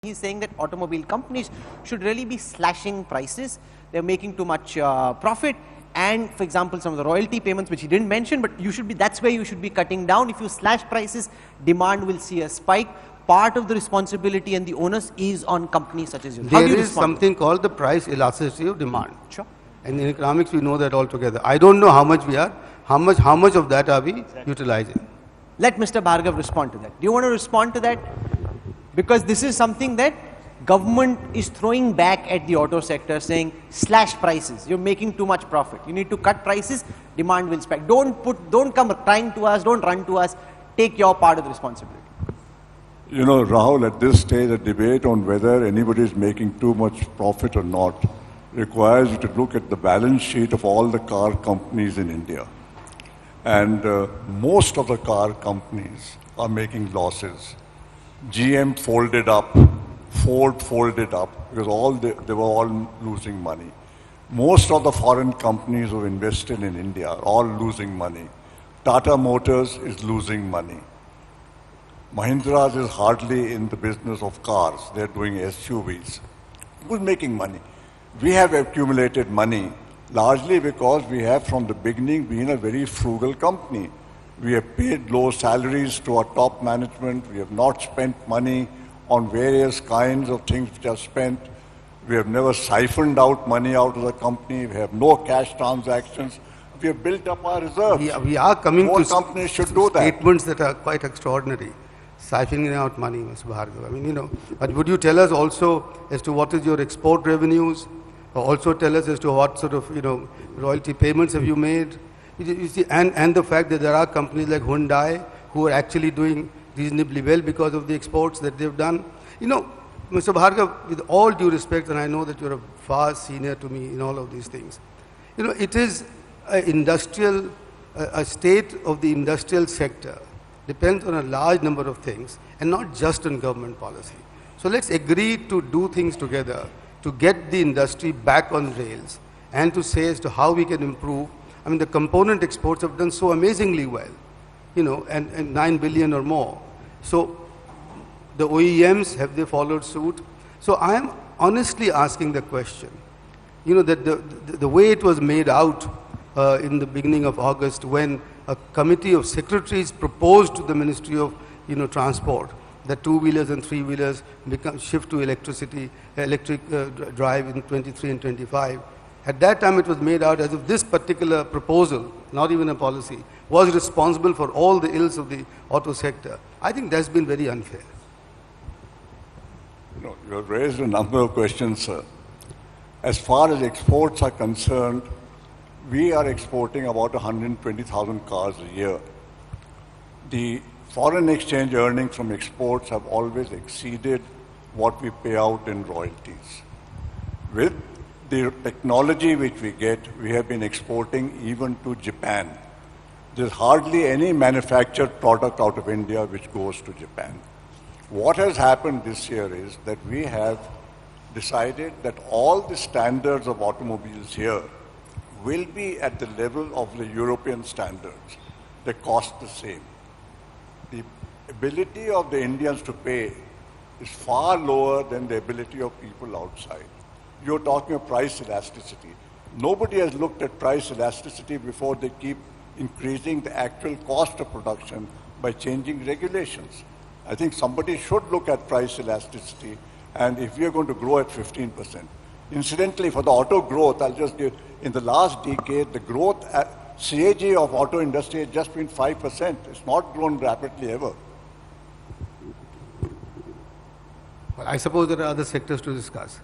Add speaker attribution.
Speaker 1: He's saying that automobile companies should really be slashing prices. They're making too much profit. And for example, some of the royalty payments, which he didn't mention, but you should be, that's where you should be cutting down. If you slash prices, demand will see a spike. Part of the responsibility and the onus is on companies such as yours.
Speaker 2: There is something called the price elasticity of demand.
Speaker 1: Sure.
Speaker 2: And in economics, we know that altogether. I don't know how much we are, how much of that are we utilizing?
Speaker 1: Let Mr. Bhargav respond to that. Do you want to respond to that? Because this is something that government is throwing back at the auto sector, saying slash prices. You're making too much profit. You need to cut prices. Demand will spike. Don't come crying to us. Don't run to us. Take your part of the responsibility.
Speaker 3: You know, Rahul, at this stage, a debate on whether anybody is making too much profit or not requires you to look at the balance sheet of all the car companies in India. And most of the car companies are making losses. GM folded up, Ford folded up, because they were all losing money. Most of the foreign companies who invested in India are all losing money. Tata Motors is losing money. Mahindra's is hardly in the business of cars. They're doing SUVs. Who's making money? We have accumulated money largely because we have from the beginning been a very frugal company. We have paid low salaries to our top management. We have not spent money on various kinds of things which are spent. We have never siphoned out money out of the company. We have no cash transactions. We have built up our reserves.
Speaker 2: We are coming
Speaker 3: More
Speaker 2: to
Speaker 3: companies should do that.
Speaker 2: Statements that are quite extraordinary. Siphoning out money, Mr. Bhargav. I mean, you know, but would you tell us also as to what is your export revenues? Or also tell us as to what sort of, you know, royalty payments have you made? You see, and the fact that there are companies like Hyundai who are actually doing reasonably well because of the exports that they've done. You know, Mr. Bhargav, with all due respect, and I know that you're a far senior to me in all of these things, you know, it is a state of the industrial sector depends on a large number of things and not just on government policy. So let's agree to do things together to get the industry back on rails and to say as to how we can improve. I mean, the component exports have done so amazingly well, you know, and 9 billion or more. So the OEMs, have they followed suit? So I am honestly asking the question, you know, that the way it was made out in the beginning of August when a committee of secretaries proposed to the Ministry of, you know, Transport that two-wheelers and three-wheelers shift to electric drive in 23 and 25. At that time, it was made out as if this particular proposal, not even a policy, was responsible for all the ills of the auto sector. I think that's been very unfair.
Speaker 3: You know, you have raised a number of questions, sir. As far as exports are concerned, we are exporting about 120,000 cars a year. The foreign exchange earnings from exports have always exceeded what we pay out in royalties. With the technology which we get, we have been exporting even to Japan. There's hardly any manufactured product out of India which goes to Japan. What has happened this year is that we have decided that all the standards of automobiles here will be at the level of the European standards. They cost the same. The ability of the Indians to pay is far lower than the ability of people outside. You're talking of price elasticity. Nobody has looked at price elasticity before they keep increasing the actual cost of production by changing regulations. I think somebody should look at price elasticity, and if we are going to grow at 15%. Incidentally, for the auto growth, I'll just give, in the last decade, the growth at CAG of auto industry has just been 5%. It's not grown rapidly ever.
Speaker 2: Well, I suppose there are other sectors to discuss.